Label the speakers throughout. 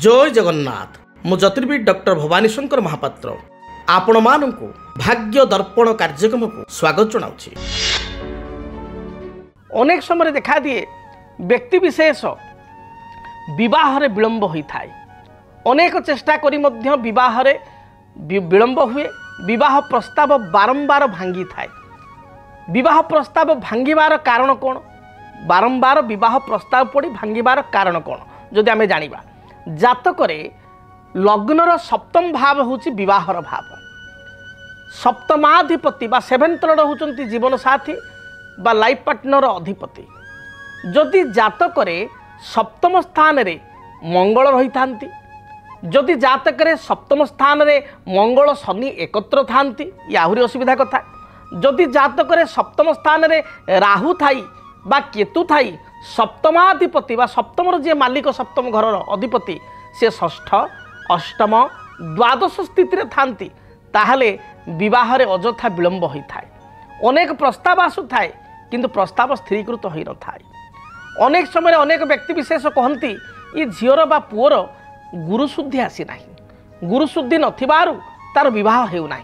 Speaker 1: जय जगन्नाथ मु ज्योतिर्विद डॉक्टर भवानी शंकर महापात्र आपण मानू भाग्य दर्पण कार्यक्रम को स्वागत जनाऊँ।
Speaker 2: अनेक समय देखा दिए व्यक्ति विशेष विवाह विलंब होता है। अनेक चेष्टा करी मध्य विवाह विलंब हुए। विवाह प्रस्ताव बारंबार भांगी थाए। विवाह प्रस्ताव भांगिबार कारण कौन? बारंबार विवाह प्रस्ताव पड़ी भांगिबार कारण कौन जदि आमे जानिबा। जातक लग्नर सप्तम भाव होची विवाहर भाव। सप्तमाधिपति बा सेवेन्थ लॉर्ड होचंती जीवन साथी बा लाइफ पार्टनर अधिपति। जदि जातक सप्तम स्थान रे मंगल रही थांती, जदि जातक सप्तम स्थान रे मंगल शनि एकत्र थांती या आहुरी असुविधा कथा। जदि जातक सप्तम स्थान रे राहु थाई बा केतु थाई, सप्तमाधिपति बा सप्तम जे मालिक सप्तम घर अधिपति से षष्ठ अष्टम द्वादश स्थिति रे थांती, ताहले विवाह रे अजथा विलंब होता है। अनेक प्रस्ताव आसु थाए किंतु प्रस्ताव स्थिरीकृत हो न थाए। अनेक समय अनेक व्यक्ति विशेष कहती ये झीर बा पुअर गुरुशुद्धि आसी ना, गुरुशुद्धि नथिबारु तार विवाह हेउना।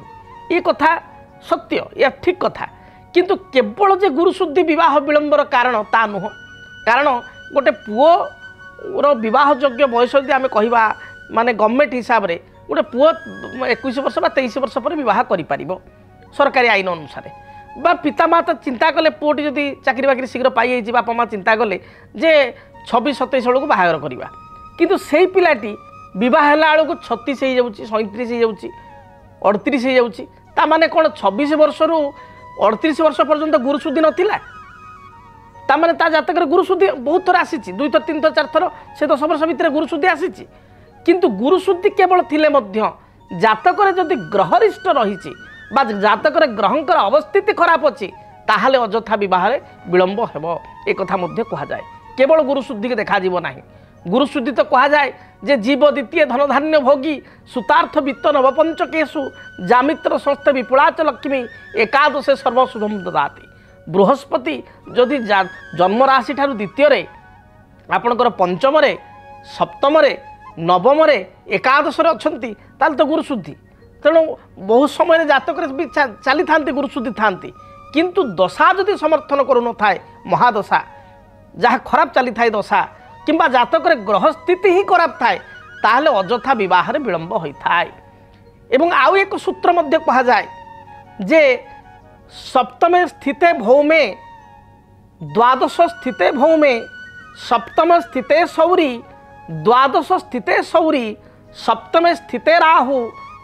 Speaker 2: ये कथा सत्य, या ठीक कथा, किंतु केवल जे गुरुशुद्धि विवाह विलंबर कारण ता नुह। कारण गोटे पुओर विवाह योग्य बयस यदि आम कहवा माने गवर्नमेंट हिसाब रे गोटे पुओ 21 वर्ष बा 23 वर्ष पर विवाह करिपारिबो सरकारी आईन अनुसार। बा पितामाता चिंता कले पुओटी जदि चाकरी बाकरी शीघ्र पाई जाइए, बापा माँ चिंता कले जे 26-27 बेलू बाहागर करवा, किंतु सेई पिलाटी विवाह हेला बेलू 36 हो जाउची, 37 हो जाउची, 38 हो जाउची। ता माने कोन 26 वर्ष रु 38 वर्ष पर्यंत गुरुशुद्धि नथिला। ता माने ता जातक गुरुशुद्धि बहुत थर आसी, 2 थर 3 थर 4 थर से 10 वर्ष भितर गुरुशुद्धि आसी। किंतु गुरुशुद्धि केवल थिले मध्य जातक जदि ग्रहरिष्ट रही बा जातक ग्रहंकर अवस्थिति खराब अच्छी, ताहले अजथा विवाह विलंब हेब। एक कथा मध्य कहा जाए। केवल गुरुशुद्धि के देखा जीव नाही। गुरुशुद्धि तो कहा जाए जे जीव द्वितीय धनधान्य भोगी सुतार्थ वित्त नवपंचकेशु जामित्र संस्थ विपुलाच लक्ष्मी एकादशे सर्वशुभम ददाति। बृहस्पति जदि जन्म राशि ठारू द्वितीय रे आपणकर पंचम रे सप्तम रे नवम रे एकादश रे अछंती, ताल तो गुरुशुद्धि। तेणु बहुत समय जातक भी चली था गुरुशुद्धि था, किंतु दशा जदि समर्थन करू थाए, महादशा जहाँ खराब चली थाए दशा किंबा जातक ग्रह स्थिति ही खराब थाए, ताहले अजथा विवाह विलंब होता है। एवं आउ एक सूत्र मध्य कहा जाए जे सप्तमे स्थिते भौमे द्वादश स्थिते भौमे सप्तम स्थिते सौरी द्वादश स्थिते सौरी सप्तमे स्थिते राहु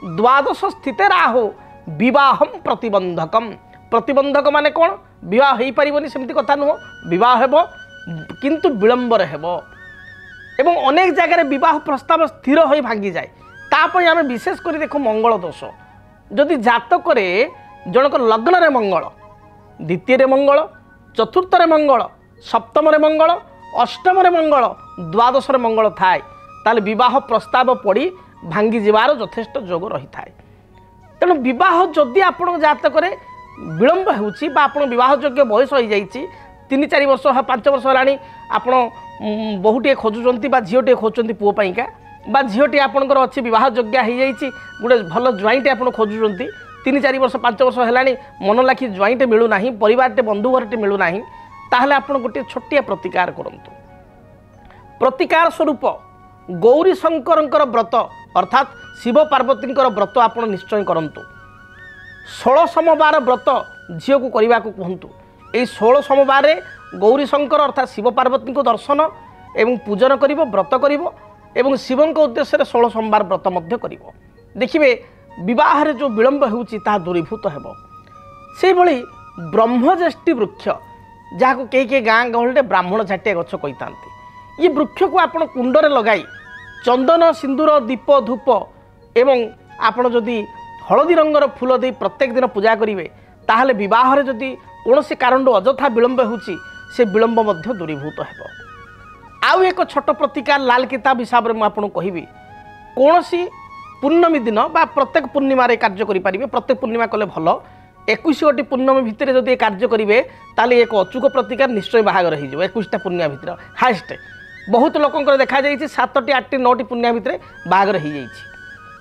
Speaker 2: द्वादश स्थिते राहु विवाहम प्रतिबंधकम। प्रतिबंधक माने कौन? विवाह हो पारिबनी सेमती कथा नुह। विवाह हेब किंतु विलंबर हेब। एवं अनेक जगह विवाह प्रस्ताव स्थिर हो भांगी जाए। तापई आम विशेष कर देखो मंगल दोष। जदि जातक जनक लग्न रे मंगल, द्वितीय रे मंगल, चतुर्थ रे मंगल, सप्तम रे मंगल, अष्टम रे मंगल, द्वादश रे मंगल थाए, ताले विवाह प्रस्ताव पड़ी भांगी जीवार यथेष्ट जोग रही थाए। तेणु विवाह जदि आपण जातक विलंब होउची बा आपण विवाह योग्य बयस हो जाइए 3-4 वर्ष 5 वर्ष है आपण बहुटे खोजुंट बा झीटे खोजुंट पुओ पाइका बा झीटी आपंकर अच्छी विवाह योग्य हो जाइए, गोटे भल ज्वाइंट आप खोजुंट 3-4 वर्ष 5 वर्ष है मन लाखी ज्वाइंट मिलूना, परिवारटे बंधु घरटे मिलूना, ताहले आपण गोटे छोटिया प्रतिकार करंतु। प्रतिकार स्वरूप गौरी शंकर व्रत अर्थात शिव पार्वती व्रत आप निश्चय करंतु। 16 सोमवार व्रत झील को करने को कहतु। यही 16 सोमवार गौरी शंकर अर्थात शिव पार्वती को दर्शन एवं पूजन कर व्रत कर शिवों उद्देश्य 16 सोमवार व्रत कर देखिए विवाह जो विलंब होता दूरीभूत हो। से भली ब्रह्मज्येष्ठी वृक्ष जहाँ कई गाँ गहल ब्राह्मण झाटिया गछ कही था, ये वृक्ष को आप कुंडरे लगाई चंदन सिंदूर दीप धूप एवं आपण जदि हलदी रंगर फूल दे प्रत्येक दिन पूजा करेंगे, ताहले विवाह रे जदि कौन से कारण अजथा विलंब होची से विलंब मध्य दूरीभूत हो। आउ एक छोट प्रतिकार लाल किताब हिसाब से मुझे कहबी, कौन सी पूर्णमी दिन बा प्रत्येक पूर्णिमा कार्य करेंगे। प्रत्येक पूर्णिमा कले भल, 21 गोटी पूर्णमी भितर जदि कार्य करेंगे ताले एक अचूक प्रतिकार निश्चय बाहागर हो 21टा पूर्णिमा भितर हाएस्ट बहुत लोकंकर देखा जाइए 7टी 8टी 9टी पूर्णिमा भितर बाहागर हो जाइए।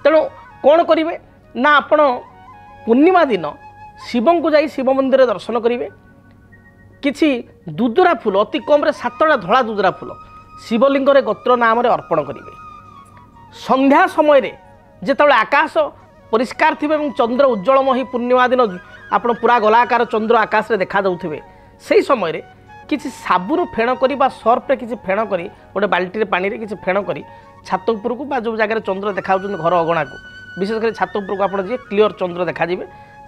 Speaker 2: तेणु कौन करेंगे ना आपण पूर्णिमा दिन शिव को जाई शिव मंदिर दर्शन करेंगे। किछि दुदुरा फूल अति कम 7टा धला दुदुरा फूल शिवलिंग गोत्र नाम अर्पण करेंगे। संध्या समय जिते आकाश परिष्कार थे चंद्र उज्जवलमयी पूर्णिमा दिन आपण पूरा गलाकार चंद्र आकाश में देखा जाउथिबे से समय किसी साबुन फेण करी बा सर्फ किसी फेण करी गोटे बाल्टी पानी रे किसी फेण करी छात उपर को जो जगह चंद्र देखा घर अगणा को विशेषकर छात उपर को आप क्लीयर चंद्र देखा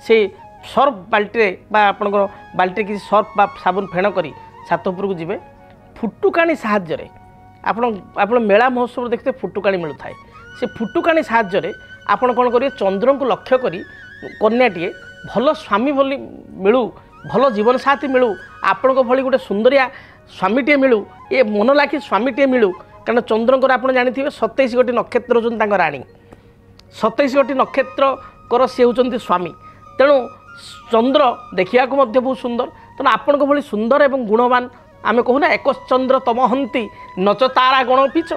Speaker 2: से सर्फ बाल्टी आपंकर बाल्टी किसी सर्फ बा साबुन फेण करी छात उपर को जी फुटुकाणी साहाय्य आप मेला महोत्सव देखते फुटुकाणी मिलू थाए से फुटुकाणी साहाय्य आपण कौन करेंगे चंद्र को लक्ष्य करी कन्याटीए भल स्वामी भली मिलू भल जीवन साथी मिलू आपण भली गोटे सुंदरिया स्वामीटे मिलू ये मन लाखी स्वामीटे मिलू कारण चंद्रकर आप जानी 27 गोटी नक्षत्र जो राणी 27 गोटी नक्षत्र सी होती स्वामी। तेणु चंद्र देखा बहुत सुंदर तेणु आपण भली सुंदर एवं गुणवान आम कहूना एक चंद्र तमहंती नच तारा गण पिच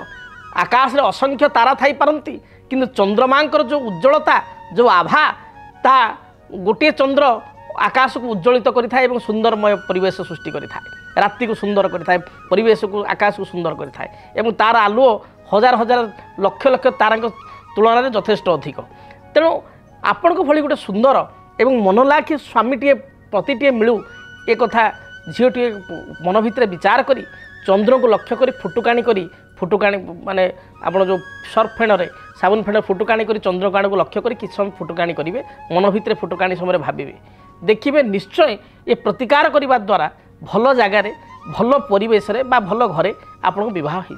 Speaker 2: आकाश रे असंख्य तारा थाई पारती किंतु चंद्रमांकर जो उज्ज्वलता जो आभा ता गोटे चंद्र आकाश को उज्ज्वलित करिथाए एवं सुंदरमय परिवेश सृष्टि करिथाए राति को सुंदर करिथाए परिवेश को आकाश को सुंदर करिथाए एवं तार आलुओ हजार हजार लक्ष लक्ष तारा तुलन में यथेष्ट अधिक। तेणु आपण भली गोटे सुंदर एवं मनलाखी स्वामीटे पतिटे मिलू एक कथा झीटे मन भितर विचार करी चंद्र को लक्ष्य करी फुटुकाणी माने आपण जो सर्फ फेण रे साबुन फेण फुटुकाणी करी चंद्रकाणी को लक्ष्य करी किछ समय फुटुकाणी करेंगे मन भितर फुटुकाणी समय भाविबे देखिए निश्चय ये प्रतिकार करने द्वारा भल जगार भल परिवेश रे बा भल घरे आपन विवाह हो।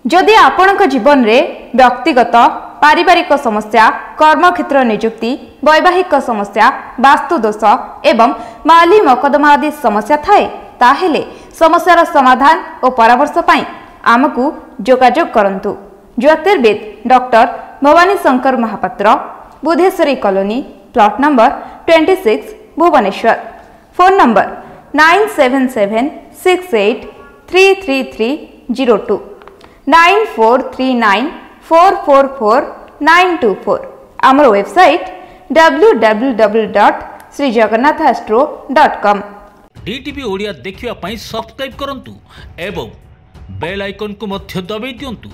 Speaker 3: जदि आपणक जीवन रे व्यक्तिगत पारिवारिक समस्या कर्मक्षेत्र नियुक्ति वैवाहिक समस्या वास्तु दोष एवं माली मकदमा आदि समस्या थाए ताहेले समस्यार समाधान और परामर्श पाई आमकु जोगाजोग करंतु। ज्योतिर्विद doctor Bhabani Shankar Mahapatra Budheswari colony plot number 26 Bhubaneswar. Phone number 9776833302 9439444924। आमर वेबसाइट www.srijagannathastro.com।
Speaker 4: डीटीवी ओडिया देखिवा पई सब्सक्राइब करंतु एवं बेल आइकन को मध्य दबाई दियंतु।